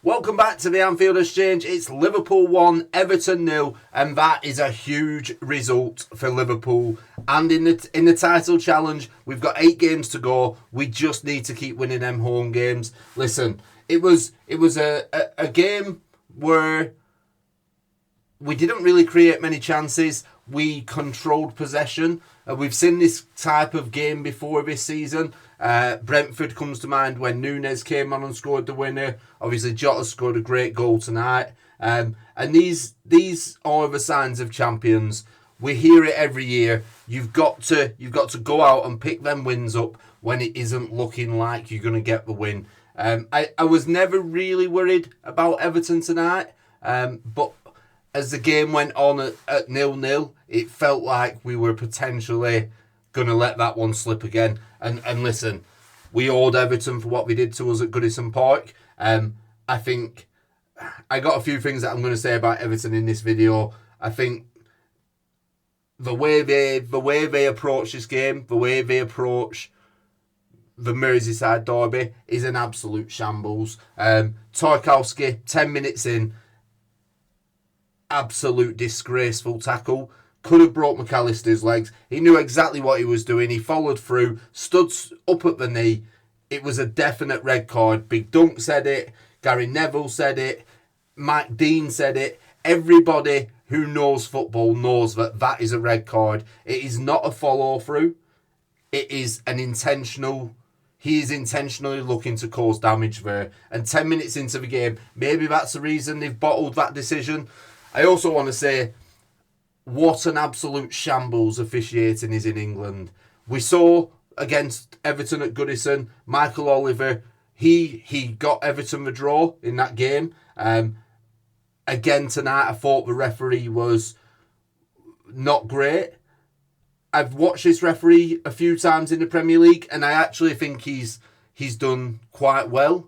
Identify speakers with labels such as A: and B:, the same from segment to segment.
A: Welcome back to the Anfield Exchange. It's Liverpool 1, Everton 0, and that is a huge result for Liverpool. And in the title challenge, we've got 8 games to go. We just need to keep winning them home games. Listen, it was a game where we didn't really create many chances. We controlled possession. We've seen this type of game before this season. Brentford comes to mind when Núñez came on and scored the winner. Obviously, Jota scored a great goal tonight. And these are the signs of champions. We hear it every year. You've got to go out and pick them wins up when it isn't looking like you're going to get the win. I was never really worried about Everton tonight, but as the game went on at 0-0, it felt like we were potentially going to let that one slip again. And listen, we owed Everton for what they did to us at Goodison Park. I think I got a few things that I'm going to say about Everton in this video. I think the way they approach this game, the way they approach the Merseyside derby is an absolute shambles. Tarkowski, 10 minutes in, absolute disgraceful tackle. Could have broke McAllister's legs. He knew exactly what he was doing. He followed through, stood up at the knee. It was a definite red card. Big Dunk said it. Gary Neville said it. Mike Dean said it. Everybody who knows football knows that is a red card. It is not a follow through. It is an intentional. He is intentionally looking to cause damage there. And 10 minutes into the game, maybe that's the reason they've bottled that decision. I also want to say, what an absolute shambles officiating is in England. We saw against Everton at Goodison, Michael Oliver, he got Everton the draw in that game. Again tonight, I thought the referee was not great. I've watched this referee a few times in the Premier League, and I actually think he's done quite well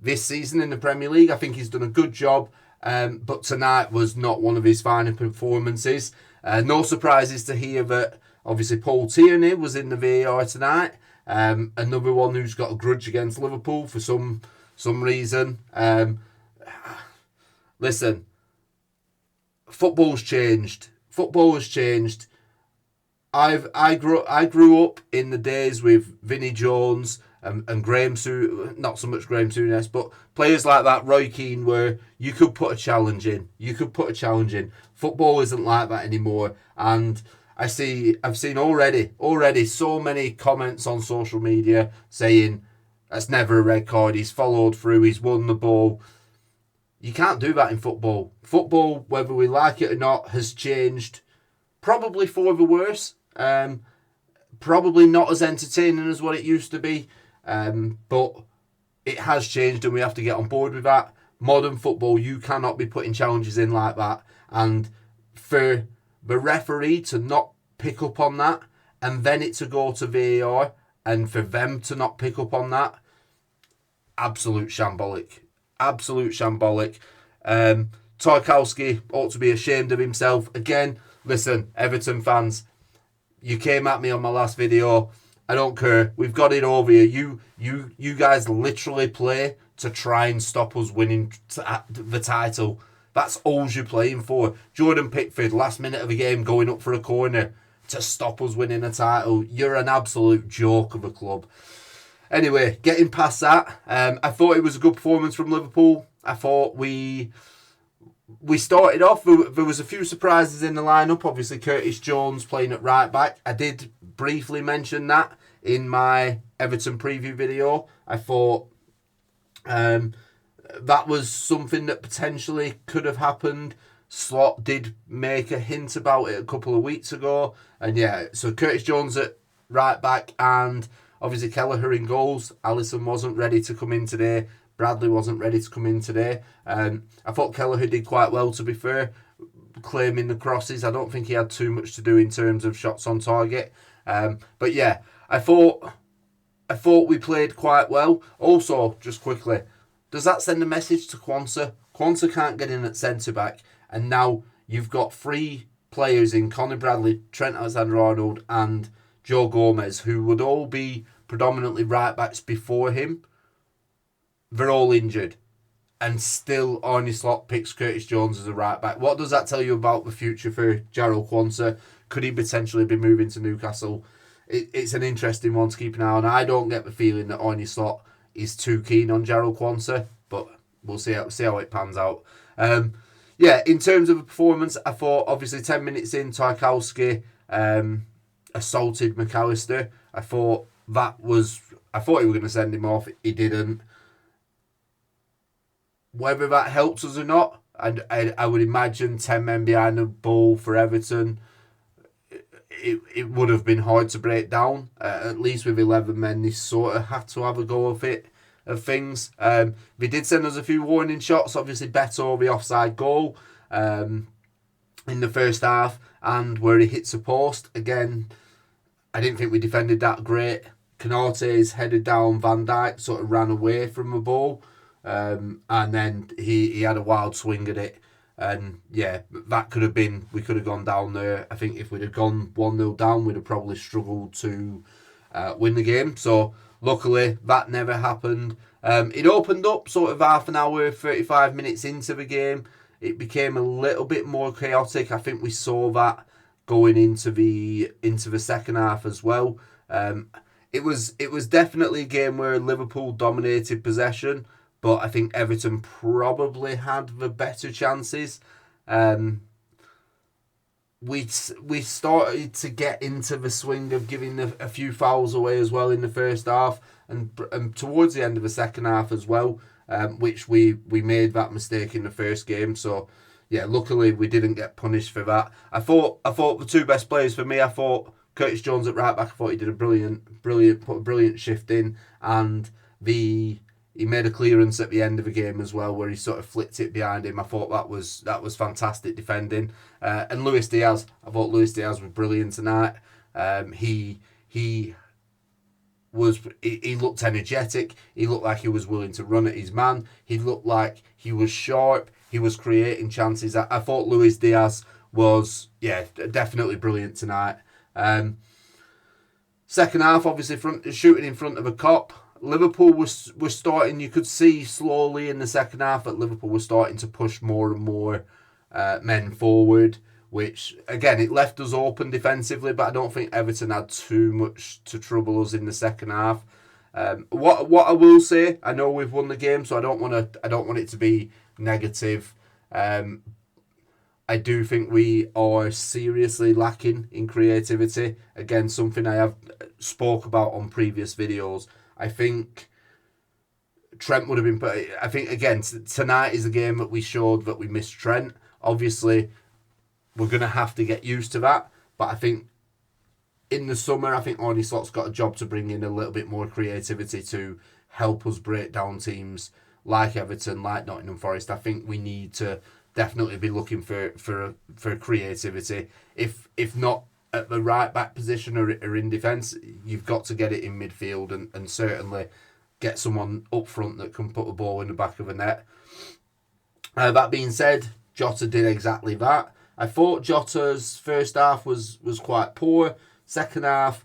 A: this season in the Premier League. I think he's done a good job. But tonight was not one of his finer performances. No surprises to hear that obviously Paul Tierney was in the VAR tonight. Another one who's got a grudge against Liverpool for some reason. Listen, football's changed. Football has changed. I grew up in the days with Vinnie Jones and Graham not so much Graham Souness, but players like that, Roy Keane, where you could put a challenge in. Football isn't like that anymore. And I've seen already so many comments on social media saying that's never a red card. He's followed through. He's won the ball. You can't do that in football. Football, whether we like it or not, has changed, probably for the worse. Probably not as entertaining as what it used to be. But it has changed and we have to get on board with that. Modern football, you cannot be putting challenges in like that. And for the referee to not pick up on that and then it to go to VAR and for them to not pick up on that, absolute shambolic. Tarkowski ought to be ashamed of himself. Again, listen, Everton fans, you came at me on my last video. I don't care. We've got it over you. You guys literally play to try and stop us winning the title. That's all you're playing for. Jordan Pickford, last minute of the game, going up for a corner to stop us winning a title. You're an absolute joke of a club. Anyway, getting past that, I thought it was a good performance from Liverpool. I thought we started off, there was a few surprises in the lineup. Obviously, Curtis Jones playing at right back. I did briefly mention that in my Everton preview video. I thought that was something that potentially could have happened. Slot did make a hint about it a couple of weeks ago. And yeah, so Curtis Jones at right back and obviously Kelleher in goals. Alisson wasn't ready to come in today. Bradley wasn't ready to come in today. I thought Kelleher did quite well, to be fair, claiming the crosses. I don't think he had too much to do in terms of shots on target. But yeah, I thought we played quite well. Also, just quickly, does that send a message to Quansah? Quansah can't get in at centre-back, and now you've got 3 players in Conor Bradley, Trent Alexander-Arnold and Joe Gomez, who would all be predominantly right-backs before him. They're all injured. and still Arne Slot picks Curtis Jones as a right back. What does that tell you about the future for Jarrell Quansah? Could he potentially be moving to Newcastle? It's an interesting one to keep an eye on. I don't get the feeling that Arne Slot is too keen on Jarrell Quansah, but we'll see how it pans out. In terms of a performance, I thought obviously 10 minutes in, Tarkowski assaulted McAllister. I thought he were going to send him off. He didn't. Whether that helps us or not, I would imagine 10 men behind the ball for Everton, it would have been hard to break down. At least with 11 men, they sort of had to have a go of things. They did send us a few warning shots. Obviously, Beto, the offside goal in the first half, and where he hits a post. Again, I didn't think we defended that great. Canate's headed down, Van Dijk sort of ran away from the ball. And then he had a wild swing at it, and that could have been, we could have gone down there. I think if we'd have gone 1-0 down, we'd have probably struggled to win the game. So luckily that never happened. It opened up sort of half an hour, 35 minutes into the game. It became a little bit more chaotic. I think we saw that going into the second half as well. It was definitely a game where Liverpool dominated possession, but I think Everton probably had the better chances. We started to get into the swing of giving a few fouls away as well in the first half, and towards the end of the second half as well, which we made that mistake in the first game. So luckily we didn't get punished for that. I thought the two best players for me, I thought Curtis Jones at right back, I thought he did a brilliant shift in, and he made a clearance at the end of the game as well, where he sort of flicked it behind him. I thought that was fantastic defending. And Luis Diaz, I thought Luis Diaz was brilliant tonight. He looked energetic. He looked like he was willing to run at his man. He looked like he was sharp. He was creating chances. I thought Luis Diaz was definitely brilliant tonight. Second half, obviously shooting in front of a cop. Liverpool was starting, you could see slowly in the second half that Liverpool was starting to push more and more men forward, which, again, it left us open defensively, but I don't think Everton had too much to trouble us in the second half. What I will say, I know we've won the game, so I don't want it to be negative. I do think we are seriously lacking in creativity. Again, something I have spoke about on previous videos. I think Trent would have been... I think, again, tonight is a game that we showed that we missed Trent. Obviously, we're going to have to get used to that. But I think in the summer, I think Arne Slot's got a job to bring in a little bit more creativity to help us break down teams like Everton, like Nottingham Forest. I think we need to definitely be looking for creativity. If not at the right back position or in defence, you've got to get it in midfield and certainly get someone up front that can put a ball in the back of a net. That being said, Jota did exactly that. I thought Jota's first half was quite poor. Second half,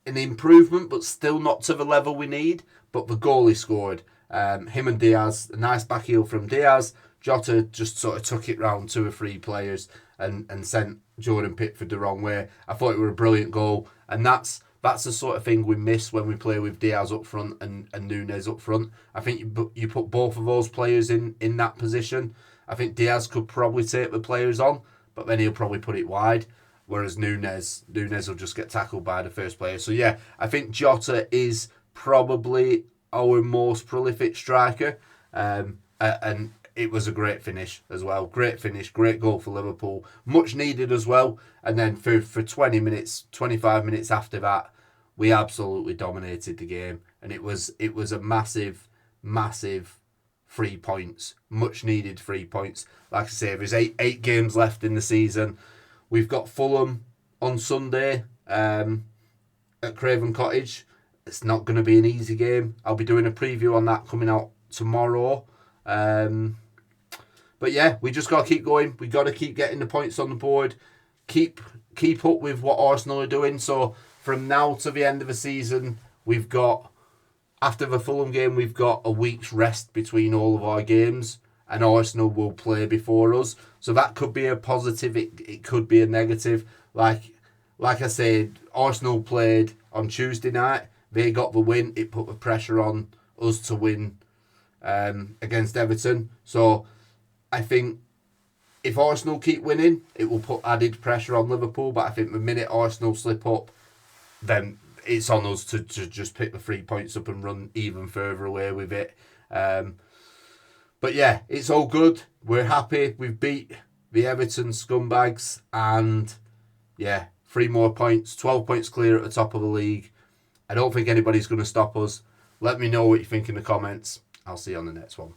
A: an improvement, but still not to the level we need. But the goal he scored, him and Diaz, a nice back heel from Diaz. Jota just sort of took it round 2 or 3 players and sent Jordan Pickford the wrong way. I thought it was a brilliant goal, and that's the sort of thing we miss when we play with Diaz up front and Nunez up front. I think you put both of those players in that position. I think Diaz could probably take the players on, but then he'll probably put it wide, whereas Nunez will just get tackled by the first player. So I think Jota is probably our most prolific striker, and it was a great finish as well. Great finish, great goal for Liverpool. Much needed as well. And then for 20 minutes, 25 minutes after that, we absolutely dominated the game. And it was a massive, massive 3 points. Much needed 3 points. Like I say, there's eight games left in the season. We've got Fulham on Sunday at Craven Cottage. It's not going to be an easy game. I'll be doing a preview on that coming out tomorrow. But we just got to keep going. We got to keep getting the points on the board. Keep up with what Arsenal are doing. So from now to the end of the season, we've got After the Fulham game, we've got a week's rest between all of our games, and Arsenal will play before us. So that could be a positive. It could be a negative. Like I said, Arsenal played on Tuesday night. They got the win. It put the pressure on us to win against Everton. So I think if Arsenal keep winning, it will put added pressure on Liverpool. But I think the minute Arsenal slip up, then it's on us to just pick the 3 points up and run even further away with it. But yeah, it's all good. We're happy. We've beat the Everton scumbags. And yeah, 3 more points. 12 points clear at the top of the league. I don't think anybody's going to stop us. Let me know what you think in the comments. I'll see you on the next one.